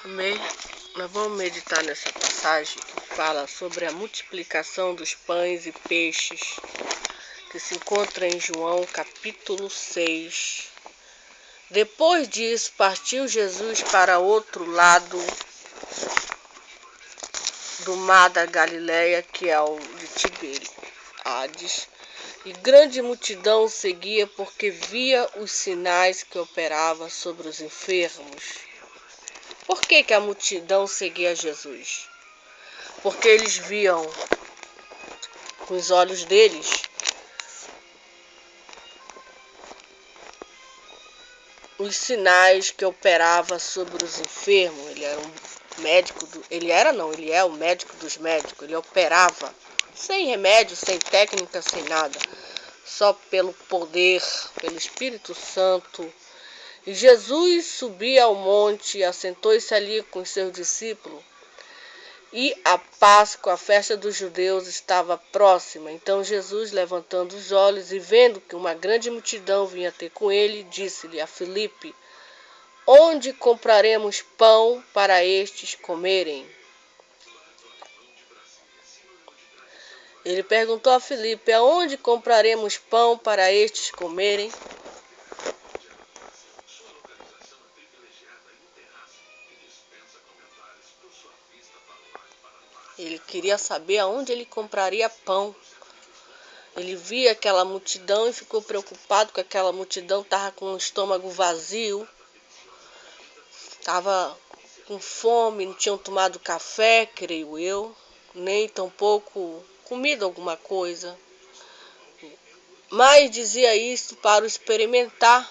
Amém. Nós vamos meditar nessa passagem que fala sobre a multiplicação dos pães e peixes, que se encontra em João capítulo 6. Depois disso, partiu Jesus para outro lado do mar da Galileia, que é o de Tiberíades, e grande multidão o seguia porque via os sinais que operava sobre os enfermos. Por que a multidão seguia Jesus? Porque eles viam com os olhos deles os sinais que operava sobre os enfermos. Ele era um médico, ele é o médico dos médicos. Ele operava sem remédio, sem técnica, sem nada, só pelo poder, pelo Espírito Santo. E Jesus subia ao monte, assentou-se ali com os seus discípulos. E a Páscoa, a festa dos judeus, estava próxima. Então Jesus, levantando os olhos e vendo que uma grande multidão vinha ter com ele, disse-lhe a Filipe: onde compraremos pão para estes comerem? Ele perguntou a Filipe: aonde compraremos pão para estes comerem? Ele queria saber aonde ele compraria pão. Ele via aquela multidão e ficou preocupado com aquela multidão, estava com o estômago vazio, estava com fome, não tinham tomado café, creio eu, nem tampouco comido alguma coisa. Mas dizia isso para o experimentar,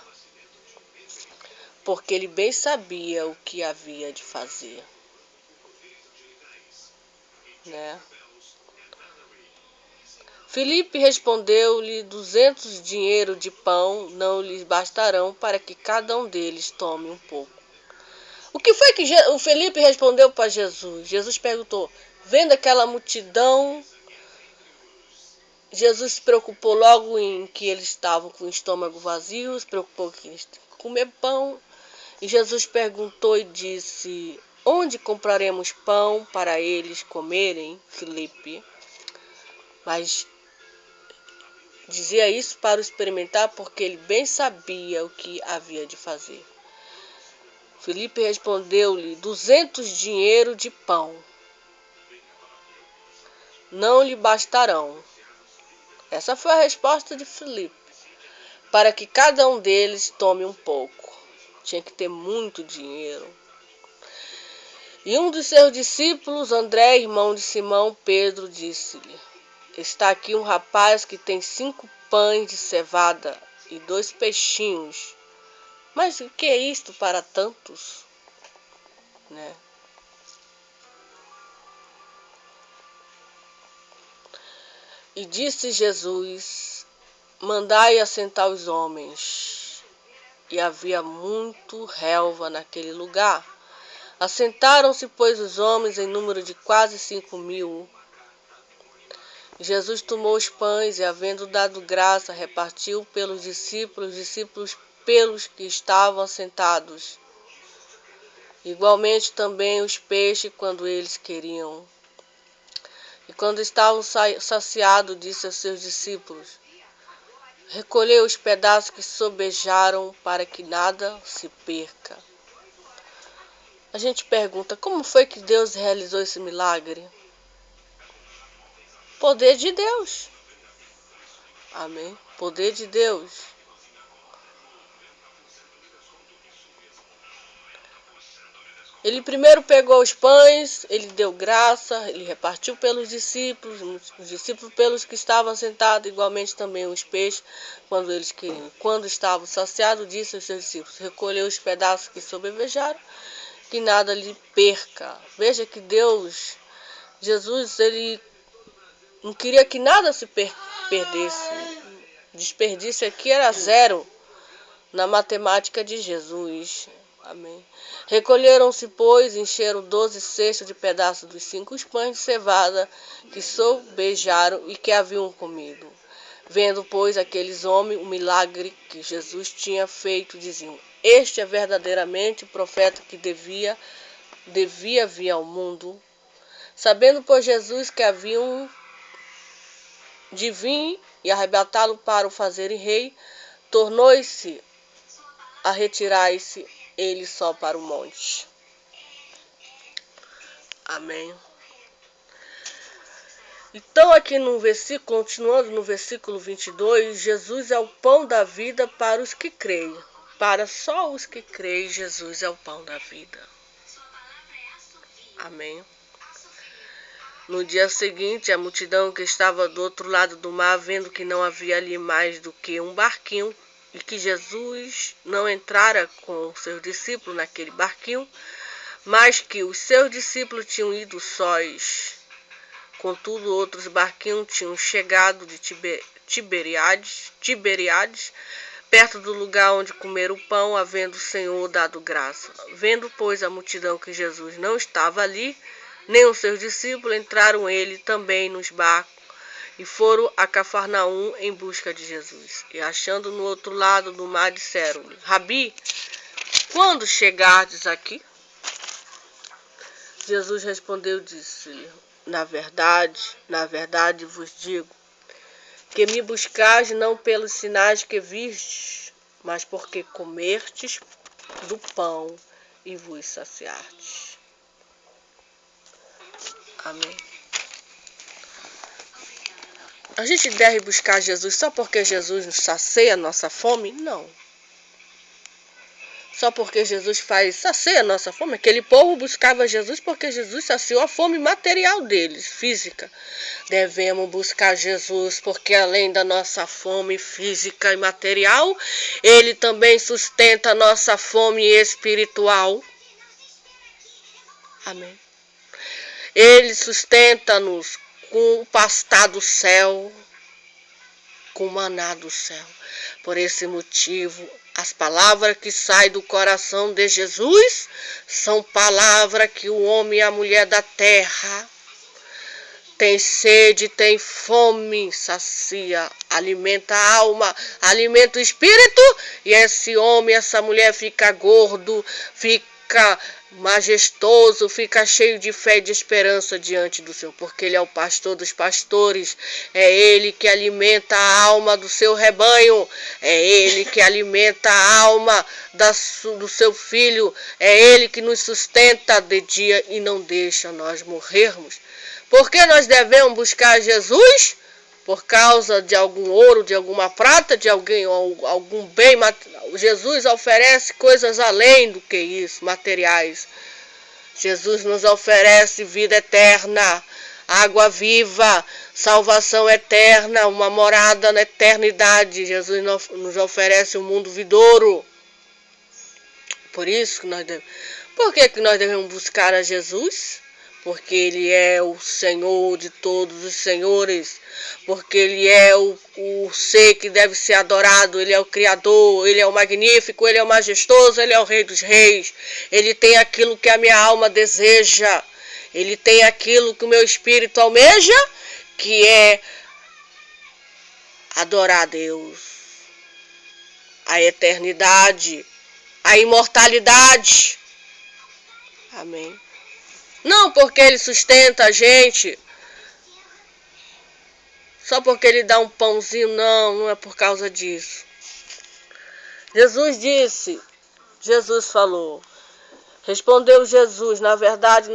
porque ele bem sabia o que havia de fazer, né? Filipe respondeu-lhe: 200 dinheiros de pão não lhes bastarão para que cada um deles tome um pouco. O que foi que o Filipe respondeu para Jesus? Jesus perguntou, vendo aquela multidão, Jesus se preocupou logo em que eles estavam com o estômago vazio, se preocupou que eles tinham que comer pão. E Jesus perguntou e disse: onde compraremos pão para eles comerem, Filipe? Mas dizia isso para o experimentar, porque ele bem sabia o que havia de fazer. Filipe respondeu-lhe: 200 dinheiros de pão não lhe bastarão. Essa foi a resposta de Filipe. Para que cada um deles tome um pouco. Tinha que ter muito dinheiro. E um dos seus discípulos, André, irmão de Simão Pedro, disse-lhe: está aqui um rapaz que tem 5 pães de cevada e 2 peixinhos. Mas o que é isto para tantos? Né? E disse Jesus: mandai assentar os homens. E havia muito relva naquele lugar. Assentaram-se, pois, os homens em número de quase 5.000. Jesus tomou os pães e, havendo dado graça, repartiu pelos discípulos pelos que estavam assentados. Igualmente também os peixes, quando eles queriam. E quando estavam saciados, disse aos seus discípulos: recolhei os pedaços que sobejaram, para que nada se perca. A gente pergunta, como foi que Deus realizou esse milagre? Poder de Deus. Amém? Poder de Deus. Ele primeiro pegou os pães, ele deu graça, ele repartiu pelos discípulos, os discípulos pelos que estavam sentados, igualmente também os peixes, quando eles queriam. Quando estavam saciados, disse aos seus discípulos: recolheu os pedaços que sobrevejaram, que nada lhe perca. Veja que Deus, Jesus, ele não queria que nada se perdesse. Desperdício aqui era zero na matemática de Jesus. Amém. Recolheram-se, pois, encheram 12 cestos de pedaços dos 5 pães de cevada que sobejaram e que haviam comido. Vendo, pois, aqueles homens o milagre que Jesus tinha feito, diziam: este é verdadeiramente o profeta que devia devia vir ao mundo, sabendo por Jesus que haviam de vir e arrebatá-lo para o fazerem rei, tornou-se a retirar-se ele só para o monte. Amém. Então aqui no versículo, continuando no versículo 22, Jesus é o pão da vida para os que creem. Para só os que creem, Jesus é o pão da vida. Amém. No dia seguinte, a multidão que estava do outro lado do mar, vendo que não havia ali mais do que um barquinho, e que Jesus não entrara com seus discípulos naquele barquinho, mas que os seus discípulos tinham ido sós. Contudo, outros barquinhos tinham chegado de Tiberíades, perto do lugar onde comer o pão, havendo o Senhor dado graça. Vendo, pois, a multidão que Jesus não estava ali, nem os seus discípulos, entraram ele também nos barcos e foram a Cafarnaum em busca de Jesus. E achando no outro lado do mar, disseram-lhe: Rabi, quando chegardes aqui? Jesus respondeu e disse-lhe: na verdade vos digo, que me buscais não pelos sinais que vistes, mas porque comertes do pão e vos saciardes. Amém. A gente deve buscar Jesus só porque Jesus nos sacia a nossa fome? Não. Só porque Jesus sacia a nossa fome. Aquele povo buscava Jesus porque Jesus saciou a fome material deles, física. Devemos buscar Jesus porque além da nossa fome física e material, Ele também sustenta a nossa fome espiritual. Amém. Ele sustenta-nos com o pastar do céu, com o maná do céu. Por esse motivo, as palavras que saem do coração de Jesus são palavras que o homem e a mulher da terra tem sede, tem fome, sacia, alimenta a alma, alimenta o espírito, e esse homem, essa mulher fica gordo, fica majestoso, fica cheio de fé e de esperança diante do Senhor, porque Ele é o pastor dos pastores, é Ele que alimenta a alma do seu rebanho, é Ele que alimenta a alma do seu filho, é Ele que nos sustenta de dia e não deixa nós morrermos. Por que nós devemos buscar Jesus? Por causa de algum ouro, de alguma prata, de algum bem material. Jesus oferece coisas além do que isso, materiais. Jesus nos oferece vida eterna, água viva, salvação eterna, uma morada na eternidade. Jesus nos oferece um mundo vidouro. Por isso que nós devemos. Por que nós devemos buscar a Jesus? Porque Ele é o Senhor de todos os senhores, porque Ele é o ser que deve ser adorado, Ele é o Criador, Ele é o magnífico, Ele é o majestoso, Ele é o Rei dos reis, Ele tem aquilo que a minha alma deseja, Ele tem aquilo que o meu espírito almeja, que é adorar a Deus, a eternidade, a imortalidade. Amém. Não porque Ele sustenta a gente, só porque Ele dá um pãozinho, não é por causa disso. Jesus falou, respondeu Jesus, na verdade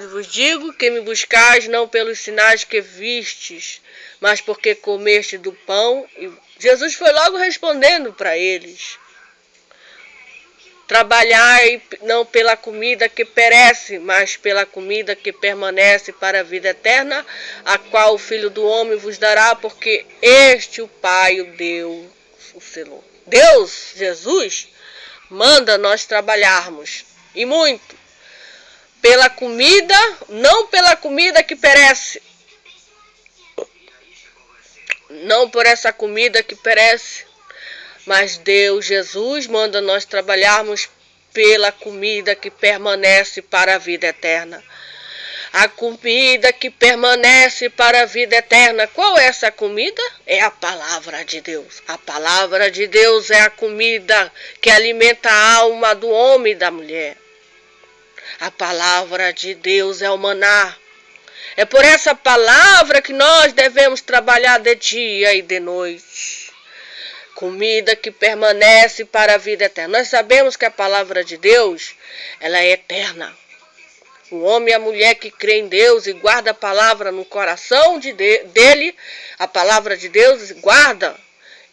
vos digo que me buscais não pelos sinais que vistes, mas porque comeste do pão. E Jesus foi logo respondendo para eles. Trabalhai não pela comida que perece, mas pela comida que permanece para a vida eterna, a qual o Filho do Homem vos dará, porque este o Pai o deu, o selou. Deus, Jesus, manda nós trabalharmos, e muito, pela comida, não pela comida que perece, não por essa comida que perece, mas Deus, Jesus, manda nós trabalharmos pela comida que permanece para a vida eterna. A comida que permanece para a vida eterna. Qual é essa comida? É a palavra de Deus. A palavra de Deus é a comida que alimenta a alma do homem e da mulher. A palavra de Deus é o maná. É por essa palavra que nós devemos trabalhar de dia e de noite. Comida que permanece para a vida eterna. Nós sabemos que a palavra de Deus, ela é eterna. O homem e a mulher que crê em Deus e guarda a palavra no coração dele, a palavra de Deus guarda,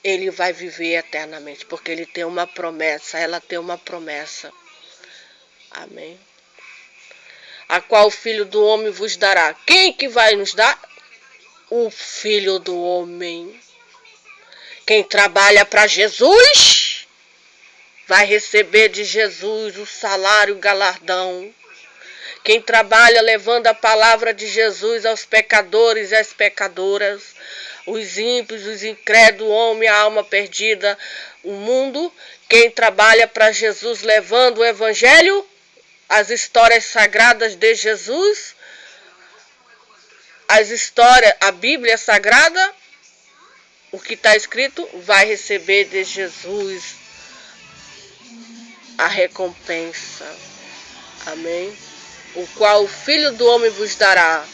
ele vai viver eternamente, porque ele tem uma promessa, ela tem uma promessa. Amém. A qual o Filho do Homem vos dará. Quem que vai nos dar? O Filho do Homem. Quem trabalha para Jesus vai receber de Jesus o salário, o galardão. Quem trabalha levando a palavra de Jesus aos pecadores e às pecadoras, os ímpios, os incrédulos, o homem, a alma perdida, o mundo. Quem trabalha para Jesus levando o Evangelho, as histórias sagradas de Jesus, as histórias, a Bíblia Sagrada, o que está escrito, vai receber de Jesus a recompensa. Amém? O qual o Filho do Homem vos dará,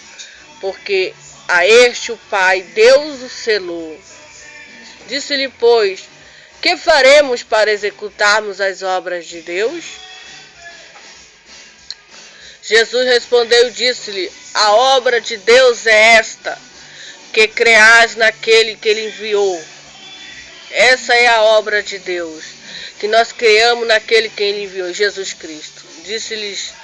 porque a este o Pai, Deus o selou. Disse-lhe, pois, que faremos para executarmos as obras de Deus? Jesus respondeu e disse-lhe, a obra de Deus é esta, que creais naquele que ele enviou. Essa é a obra de Deus, que nós creamos naquele que ele enviou, Jesus Cristo. Disse-lhes,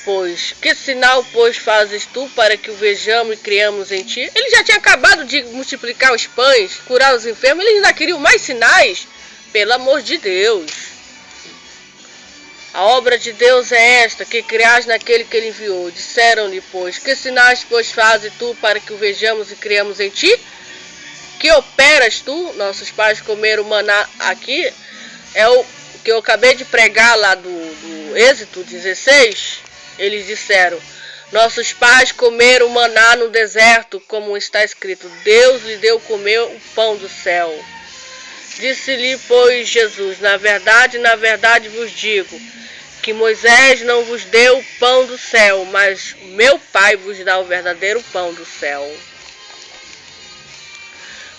pois, que sinal, pois, fazes tu para que o vejamos e criamos em ti? Ele já tinha acabado de multiplicar os pães, curar os enfermos, eles ainda queriam mais sinais? Pelo amor de Deus. A obra de Deus é esta, que crias naquele que ele enviou. Disseram-lhe, pois, que sinais, pois, fazes tu para que o vejamos e criamos em ti? Que operas tu? Nossos pais comeram maná aqui. É o que eu acabei de pregar lá do Êxodo 16. Eles disseram, nossos pais comeram maná no deserto, como está escrito, Deus lhe deu comer o pão do céu. Disse-lhe, pois, Jesus, na verdade vos digo, que Moisés não vos deu o pão do céu, mas meu Pai vos dá o verdadeiro pão do céu.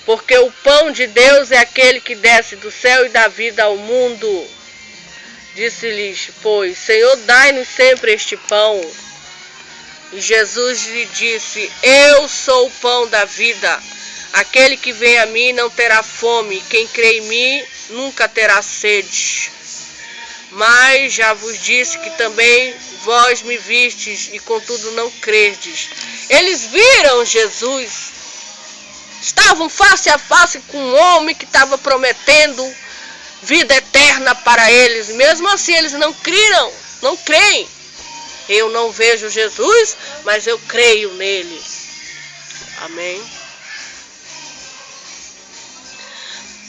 Porque o pão de Deus é aquele que desce do céu e dá vida ao mundo. Disse-lhes, pois, Senhor, dai-nos sempre este pão. E Jesus lhe disse, eu sou o pão da vida. Aquele que vem a mim não terá fome, quem crê em mim nunca terá sede. Mas já vos disse que também vós me vistes e contudo não credes. Eles viram Jesus, estavam face a face com um homem que estava prometendo vida eterna para eles. Mesmo assim eles não creem. Eu não vejo Jesus, mas eu creio nele. Amém?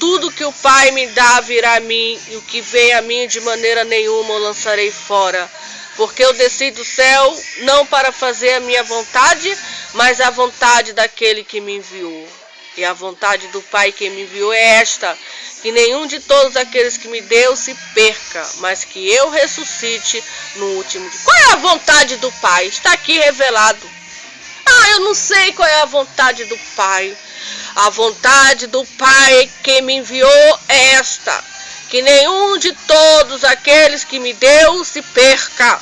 Tudo que o Pai me dá virá a mim, e o que vem a mim de maneira nenhuma eu lançarei fora. Porque eu desci do céu não para fazer a minha vontade, mas a vontade daquele que me enviou. E a vontade do Pai que me enviou é esta, que nenhum de todos aqueles que me deu se perca, mas que eu ressuscite no último dia. Qual é a vontade do Pai? Está aqui revelado. Eu não sei qual é a vontade do Pai. A vontade do Pai que me enviou é esta, que nenhum de todos aqueles que me deu se perca.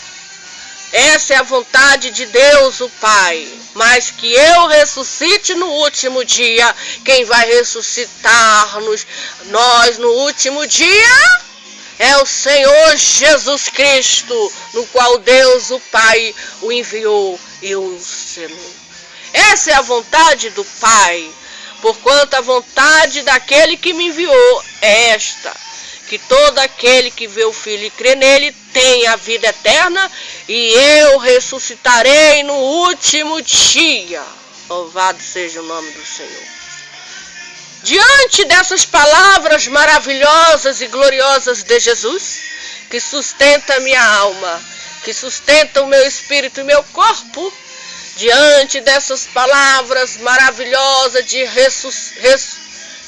Essa é a vontade de Deus, o Pai. Mas que eu ressuscite no último dia. Quem vai ressuscitar-nos, nós no último dia, é o Senhor Jesus Cristo, no qual Deus, o Pai, o enviou e o selou. Essa é a vontade do Pai. Porquanto a vontade daquele que me enviou é esta, que todo aquele que vê o Filho e crê nele tem a vida eterna, e eu ressuscitarei no último dia. Louvado seja o nome do Senhor. Diante dessas palavras maravilhosas e gloriosas de Jesus, que sustenta a minha alma, que sustenta o meu espírito e meu corpo, diante dessas palavras maravilhosas de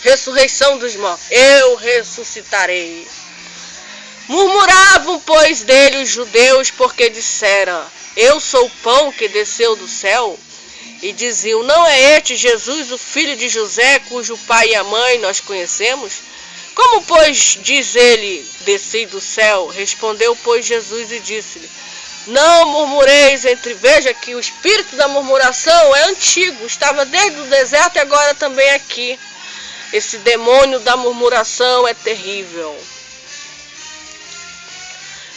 ressurreição dos mortos, eu ressuscitarei. Murmurava Zombavam, pois, dele os judeus, porque dissera: eu sou o pão que desceu do céu. E diziam: não é este Jesus, o filho de José, cujo pai e a mãe nós conhecemos? Como, pois, diz ele, desci do céu? Respondeu, pois, Jesus e disse-lhe: não murmureis entre... Veja que o espírito da murmuração é antigo, estava desde o deserto e agora também aqui. Esse demônio da murmuração é terrível.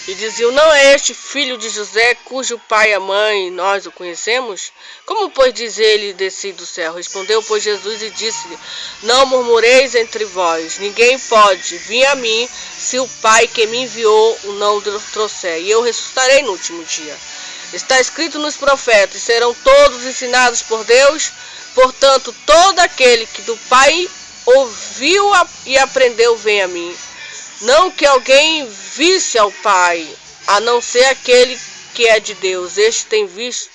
E diziam: não é este filho de José, cujo pai e a mãe nós o conhecemos? Como, pois, diz ele, desci do céu? Respondeu, pois, Jesus e disse-lhe: não murmureis entre vós, ninguém pode vir a mim, se o Pai que me enviou o não trouxer, e eu ressuscitarei no último dia. Está escrito nos profetas: serão todos ensinados por Deus, portanto, todo aquele que do Pai ouviu e aprendeu vem a mim. Não que alguém visse ao Pai, a não ser aquele que é de Deus, este tem visto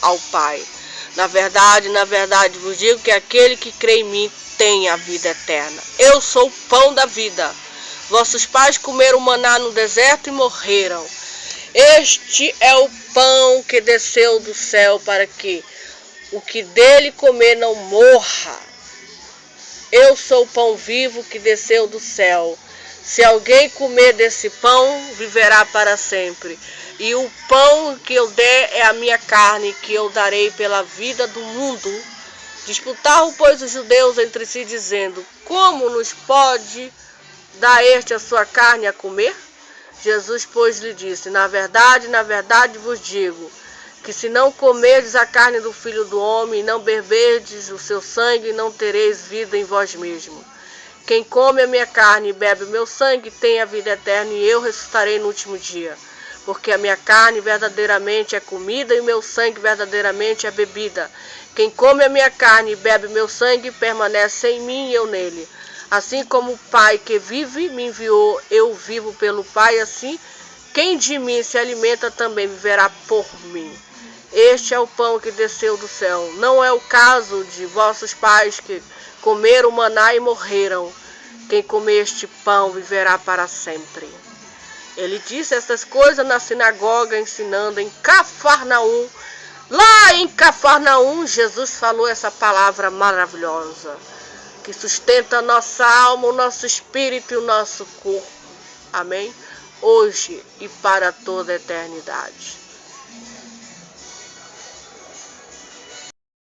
ao Pai. Na verdade vos digo que aquele que crê em mim tem a vida eterna. Eu sou o pão da vida. Vossos pais comeram maná no deserto e morreram. Este é o pão que desceu do céu, para que o que dele comer não morra. Eu sou o pão vivo que desceu do céu. Se alguém comer desse pão, viverá para sempre. E o pão que eu der é a minha carne, que eu darei pela vida do mundo. Disputaram, pois, os judeus entre si, dizendo: como nos pode dar este a sua carne a comer? Jesus, pois, lhe disse: na verdade vos digo, que se não comerdes a carne do Filho do Homem, e não beberdes o seu sangue, não tereis vida em vós mesmos. Quem come a minha carne e bebe o meu sangue tem a vida eterna, e eu ressuscitarei no último dia. Porque a minha carne verdadeiramente é comida e o meu sangue verdadeiramente é bebida. Quem come a minha carne e bebe o meu sangue permanece em mim e eu nele. Assim como o Pai que vive me enviou, eu vivo pelo Pai, assim quem de mim se alimenta também viverá por mim. Este é o pão que desceu do céu. Não é o caso de vossos pais que comeram maná e morreram. Quem comer este pão viverá para sempre. Ele disse essas coisas na sinagoga, ensinando em Cafarnaum. Lá em Cafarnaum, Jesus falou essa palavra maravilhosa, que sustenta a nossa alma, o nosso espírito e o nosso corpo. Amém? Hoje e para toda a eternidade.